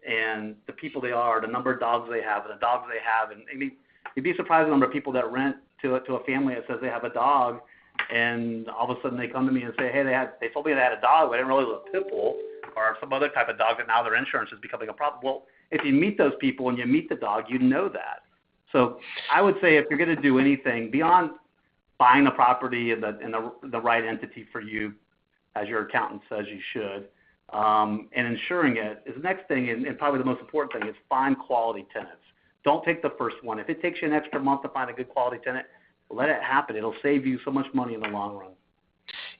and the people they are, the number of dogs they have, and the dogs they have, and you'd be surprised the number of people that rent to a family that says they have a dog, and all of a sudden they come to me and say, hey, they told me they had a dog, but I didn't realize it was a pit bull or some other type of dog, that now their insurance is becoming a problem. Well, if you meet those people and you meet the dog, you know that. So I would say if you're going to do anything beyond buying the property and the right entity for you, as your accountant says you should, and insuring it, is the next thing, and probably the most important thing, is find quality tenants. Don't take the first one. If it takes you an extra month to find a good quality tenant, let it happen. It'll save you so much money in the long run.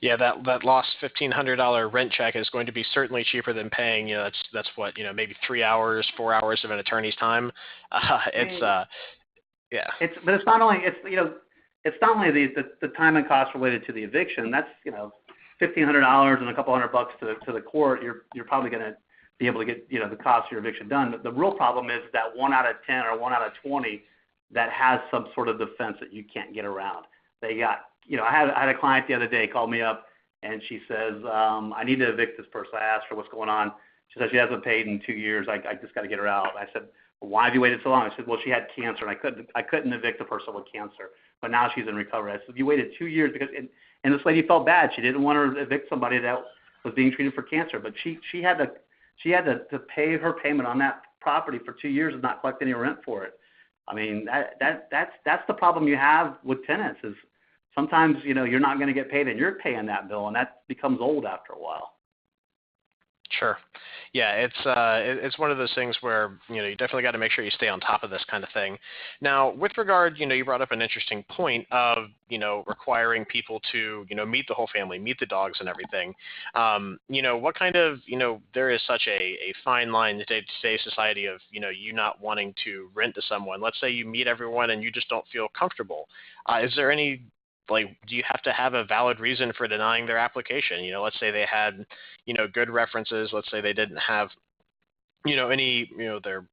Yeah, that lost $1,500 rent check is going to be certainly cheaper than paying. That's what maybe 3 hours, 4 hours of an attorney's time. I It's mean, yeah, but it's not only it's not only the time and cost related to the eviction. That's $1,500 and a couple $100 to the court. You're probably going to be able to get the cost of your eviction done. But the real problem is that 1 out of 10 or 1 out of 20 that has some sort of defense that you can't get around. They got I had a client the other day call me up and she says I need to evict this person. I asked her what's going on. She said she hasn't paid in 2 years. I just got to get her out. I said, well, why have you waited so long? I said, well, she had cancer and I couldn't evict a person with cancer, but now she's in recovery. I said, you waited 2 years because and this lady felt bad. She didn't want to evict somebody that was being treated for cancer, but she had to pay her payment on that property for 2 years and not collect any rent for it. I mean, that's the problem you have with tenants is sometimes, you're not going to get paid and you're paying that bill, and that becomes old after a while. sure. Yeah, it's one of those things where you definitely got to make sure you stay on top of this kind of thing. Now, with regard, you brought up an interesting point of requiring people to meet the whole family, meet the dogs and everything. What kind of there is such a fine line in today's society of you not wanting to rent to someone. Let's say you meet everyone and you just don't feel comfortable. Is there any do you have to have a valid reason for denying their application? Let's say they had, good references. Let's say they didn't have, any, their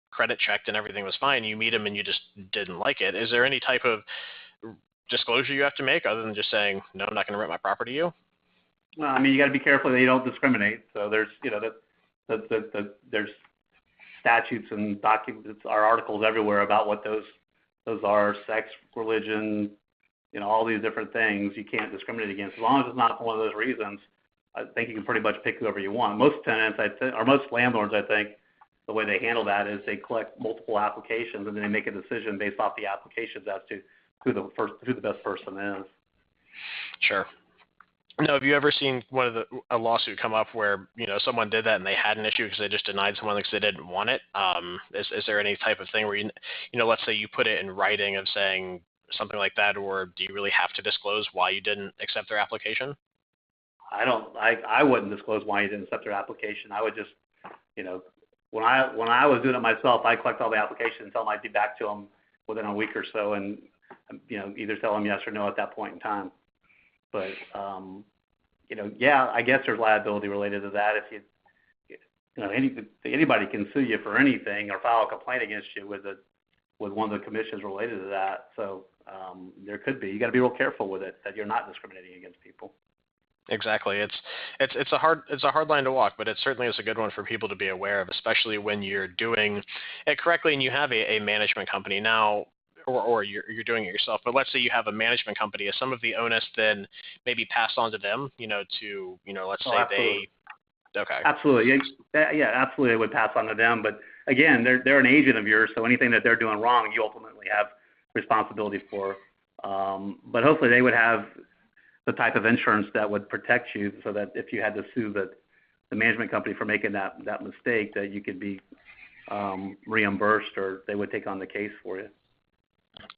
credit checked and everything was fine. You meet them and you just didn't like it. Is there any type of disclosure you have to make other than just saying, no, I'm not going to rent my property to you? Well, I mean, you got to be careful that you don't discriminate. So there's, there's statutes and documents, our articles everywhere about what those are: sex, religion, all these different things you can't discriminate against. As long as it's not for one of those reasons, I think you can pretty much pick whoever you want. Most tenants, or most landlords, I think, the way they handle that is they collect multiple applications and then they make a decision based off the applications as to who the best person is. Sure. Now, have you ever seen a lawsuit come up where someone did that and they had an issue because they just denied someone because they didn't want it? Is there any type of thing where let's say you put it in writing of saying something like that, or do you really have to disclose why you didn't accept their application? I wouldn't disclose why you didn't accept their application. I would just, when I was doing it myself, I collect all the applications and tell them I'd be back to them within a week or so, and either tell them yes or no at that point in time. But yeah, I guess there's liability related to that. If anybody can sue you for anything or file a complaint against you with one of the commissions related to that. So there could be. You got to be real careful with it that you're not discriminating against people. Exactly. It's a hard line to walk, but it certainly is a good one for people to be aware of, especially when you're doing it correctly and you have a management company now, or you're doing it yourself. But let's say you have a management company. Is some of the onus then maybe passed on to them? Let's say absolutely. Okay. Absolutely. Yeah, absolutely. It would pass on to them. But again, they're an agent of yours, so anything that they're doing wrong, you ultimately have responsibility for. But hopefully they would have the type of insurance that would protect you so that if you had to sue the management company for making that mistake, that you could be reimbursed, or they would take on the case for you.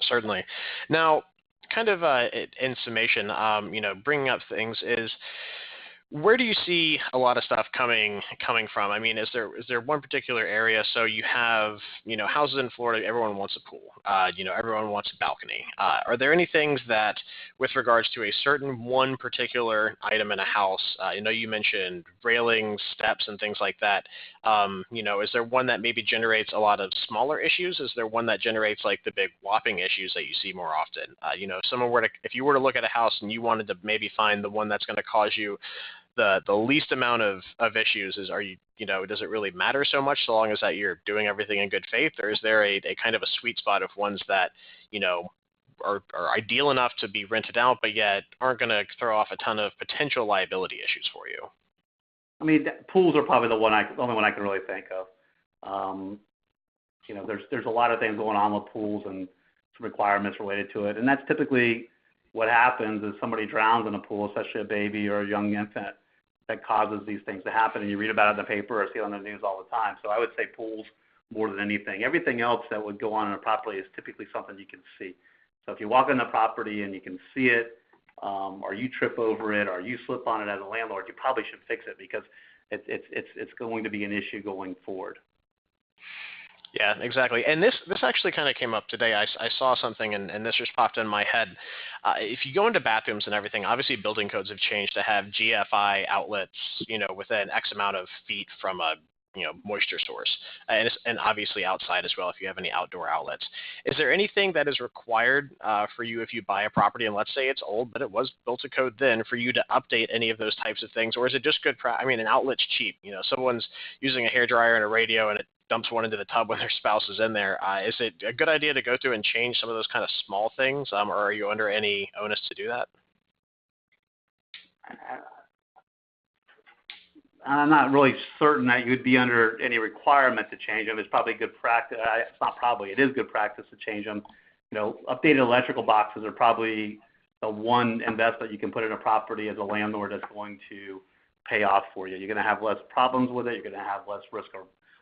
Certainly. Now, kind of in summation, bringing up things is, where do you see a lot of stuff coming from? I mean, is there one particular area? So you have, houses in Florida, everyone wants a pool. Everyone wants a balcony. Are there any things that, with regards to a certain one particular item in a house, you mentioned railings, steps, and things like that. Is there one that maybe generates a lot of smaller issues? Is there one that generates like the big whopping issues that you see more often? If you were to look at a house and you wanted to maybe find the one that's going to cause you the least amount of issues, does it really matter so much so long as that you're doing everything in good faith, or is there a kind of a sweet spot of ones that are ideal enough to be rented out but yet aren't going to throw off a ton of potential liability issues for you? I mean, pools are probably the only one I can really think of. There's a lot of things going on with pools and some requirements related to it, and that's typically what happens is somebody drowns in a pool, especially a baby or a young infant, that causes these things to happen, and you read about it in the paper or see it on the news all the time. So I would say pools more than anything. Everything else that would go on in a property is typically something you can see. So if you walk on the property and you can see it, or you trip over it, or you slip on it as a landlord, you probably should fix it because it's going to be an issue going forward. Yeah, exactly. And this actually kind of came up today. I saw something, and this just popped in my head. If you go into bathrooms and everything, obviously building codes have changed to have GFI outlets, within X amount of feet from a moisture source, and obviously outside as well if you have any outdoor outlets. Is there anything that is required for you if you buy a property, and let's say it's old, but it was built to code then, for you to update any of those types of things, or is it just good? An outlet's cheap. Someone's using a hairdryer and a radio, and it dumps one into the tub when their spouse is in there. Is it a good idea to go through and change some of those kind of small things, or are you under any onus to do that? I'm not really certain that you would be under any requirement to change them. It's probably good practice. It's not probably. It is good practice to change them. Updated electrical boxes are probably the one investment you can put in a property as a landlord that's going to pay off for you. You're going to have less problems with it. You're going to have less risk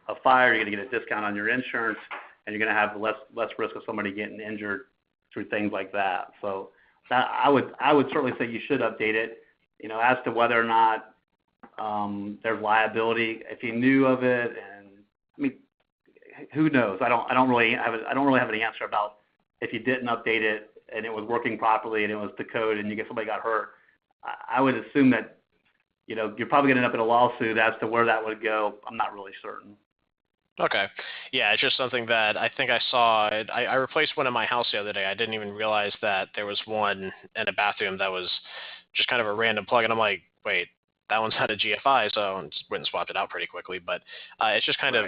of fire. You're going to get a discount on your insurance, and you're going to have less risk of somebody getting injured through things like that. So I would certainly say you should update it. As to whether or not there's liability, if you knew of it, and who knows? I don't really have an answer about if you didn't update it and it was working properly and it was the code and somebody got hurt. I would assume that you're probably going to end up in a lawsuit. As to where that would go, I'm not really certain. Okay. Yeah, it's just something that I think I saw. I replaced one in my house the other day. I didn't even realize that there was one in a bathroom that was just kind of a random plug, and I'm like, wait, that one's had a GFI, so I went and swapped it out pretty quickly. But it's just kind of,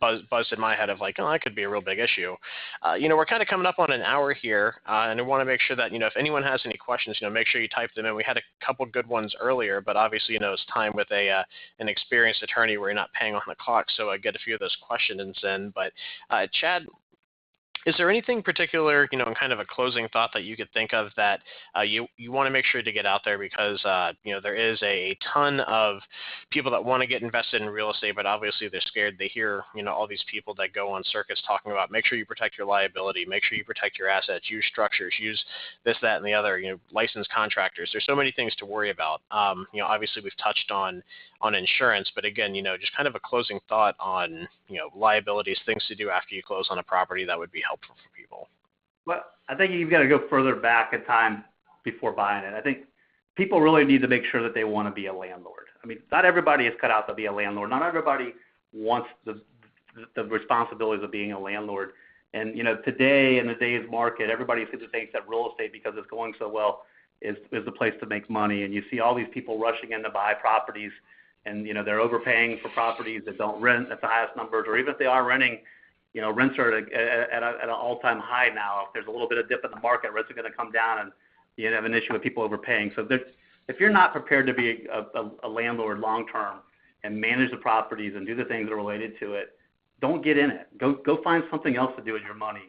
buzzed in my head of like, oh, that could be a real big issue. We're kind of coming up on an hour here, and I want to make sure that, if anyone has any questions, make sure you type them in. We had a couple good ones earlier, but obviously, it's time with an experienced attorney where you're not paying on the clock, so I get a few of those questions in. But Chad, is there anything particular, in kind of a closing thought that you could think of that you want to make sure to get out there, because, there is a ton of people that want to get invested in real estate, but obviously they're scared. They hear, all these people that go on circuits talking about make sure you protect your liability, make sure you protect your assets, use structures, use this, that, and the other, licensed contractors. There's so many things to worry about. Obviously we've touched on insurance, but again, just kind of a closing thought on, liabilities, things to do after you close on a property that would be helpful for people. Well, I think you've got to go further back in time before buying it. I think people really need to make sure that they want to be a landlord. Not everybody is cut out to be a landlord. Not everybody wants the responsibilities of being a landlord. And, today in today's market, everybody seems to think that real estate, because it's going so well, is the place to make money. And you see all these people rushing in to buy properties, and, they're overpaying for properties that don't rent at the highest numbers, or even if they are renting, rents are at an all-time high now. If there's a little bit of dip in the market, rents are going to come down, and you have an issue with people overpaying. So if you're not prepared to be a landlord long-term and manage the properties and do the things that are related to it, don't get in it. Go find something else to do with your money.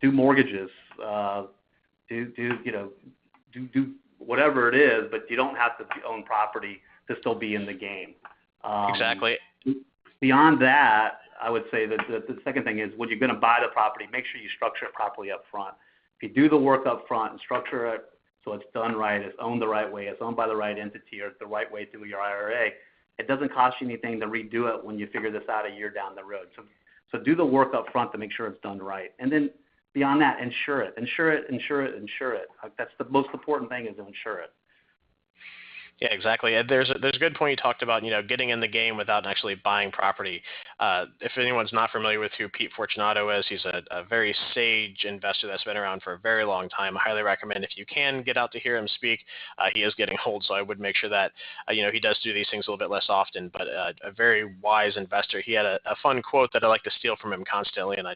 Do mortgages, do whatever it is, but you don't have to own property to still be in the game. Exactly. Beyond that, I would say that the second thing is, when you're going to buy the property, make sure you structure it properly up front. If you do the work up front and structure it so it's done right, it's owned the right way, it's owned by the right entity, or the right way through your IRA, it doesn't cost you anything to redo it when you figure this out a year down the road. So do the work up front to make sure it's done right. And then beyond that, insure it. That's the most important thing, is to insure it. Yeah, exactly. There's a good point you talked about, getting in the game without actually buying property. If anyone's not familiar with who Pete Fortunato is, he's a very sage investor that's been around for a very long time. I highly recommend, if you can get out to hear him speak. He is getting old, so I would make sure that, he does do these things a little bit less often, but a very wise investor. He had a fun quote that I like to steal from him constantly, and I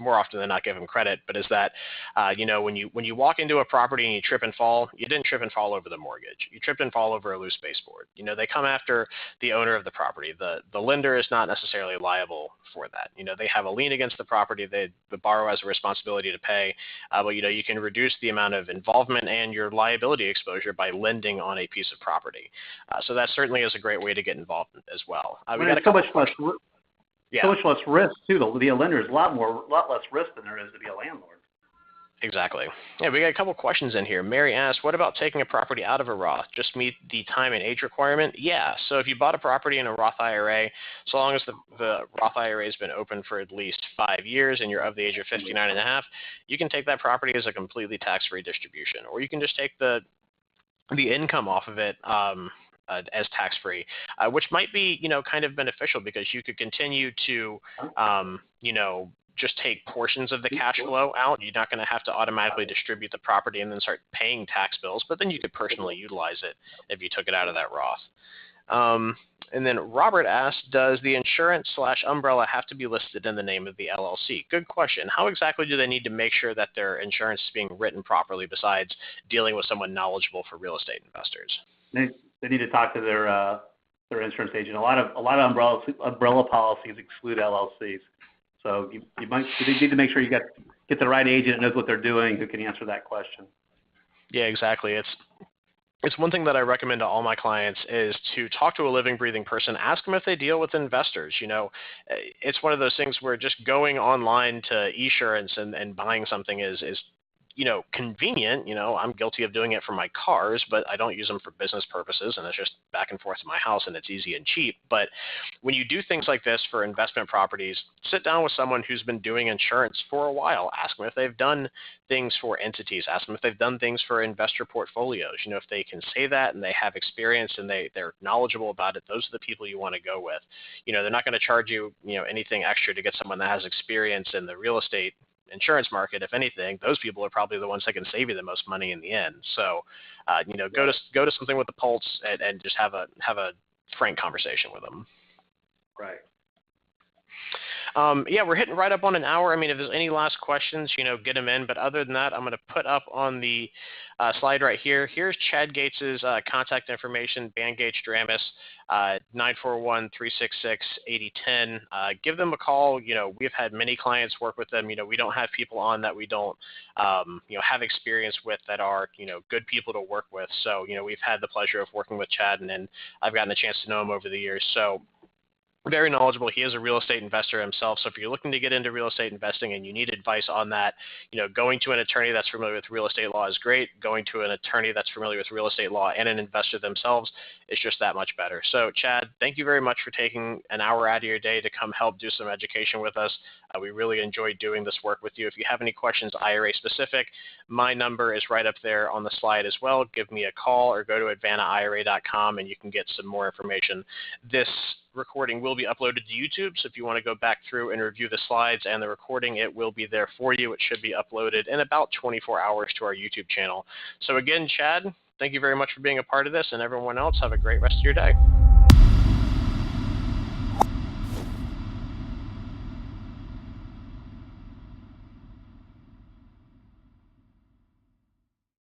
more often than not give him credit, but is that, when you walk into a property and you trip and fall, you didn't trip and fall over the mortgage. You tripped and fall over a loose baseboard. They come after the owner of the property. The lender is not necessarily liable for that. They have a lien against the property. The borrower has a responsibility to pay, but you can reduce the amount of involvement and your liability exposure by lending on a piece of property. So that certainly is a great way to get involved as well. We got so much less. Yeah. So much less risk too. The lender is a lot less risk than there is to be a landlord. Exactly. Yeah, we got a couple questions in here. Mary asked, what about taking a property out of a Roth? Just meet the time and age requirement? Yeah. So if you bought a property in a Roth IRA, so long as the Roth IRA has been open for at least 5 years and you're of the age of 59 and a half, you can take that property as a completely tax-free distribution. Or you can just take the income off of it as tax-free, which might be, kind of beneficial because you could continue to, just take portions of the cash flow out. You're not going to have to automatically distribute the property and then start paying tax bills, but then you could personally utilize it if you took it out of that Roth. And then Robert asked, does the insurance/umbrella have to be listed in the name of the LLC? Good question. How exactly do they need to make sure that their insurance is being written properly besides dealing with someone knowledgeable for real estate investors? They need to talk to their insurance agent. A lot of umbrella policies exclude LLCs. So you need to make sure you get the right agent that knows what they're doing who can answer that question. Yeah, exactly. It's one thing that I recommend to all my clients is to talk to a living, breathing person. Ask them if they deal with investors. It's one of those things where just going online to Esurance and buying something is convenient. I'm guilty of doing it for my cars, but I don't use them for business purposes, and it's just back and forth to my house, and it's easy and cheap. But when you do things like this for investment properties, sit down with someone who's been doing insurance for a while. Ask them if they've done things for entities. Ask them if they've done things for investor portfolios. If they can say that and they have experience and they're knowledgeable about it, those are the people you want to go with. They're not going to charge you, anything extra to get someone that has experience in the real estate insurance market. If anything, those people are probably the ones that can save you the most money in the end. So, go to something with the pulse and just have a frank conversation with them. Right. Yeah, we're hitting right up on an hour. I mean, if there's any last questions, get them in. But other than that, I'm going to put up on the slide right here. Here's Chad Gates's contact information, Ban Gates Dramis, 941-366-8010. Give them a call. We've had many clients work with them. We don't have people on that we don't, have experience with that are, good people to work with. So, we've had the pleasure of working with Chad, and I've gotten a chance to know him over the years. So, very knowledgeable. He is a real estate investor himself. So if you're looking to get into real estate investing and you need advice on that, going to an attorney that's familiar with real estate law is great. Going to an attorney that's familiar with real estate law and an investor themselves is just that much better. So Chad, thank you very much for taking an hour out of your day to come help do some education with us. We really enjoyed doing this work with you. If you have any questions IRA specific, my number is right up there on the slide as well. Give me a call or go to advantaira.com and you can get some more information. This recording will be uploaded to YouTube, so if you want to go back through and review the slides and the recording, it will be there for you. It should be uploaded in about 24 hours to our YouTube channel. So again, Chad, thank you very much for being a part of this, and everyone else, have a great rest of your day.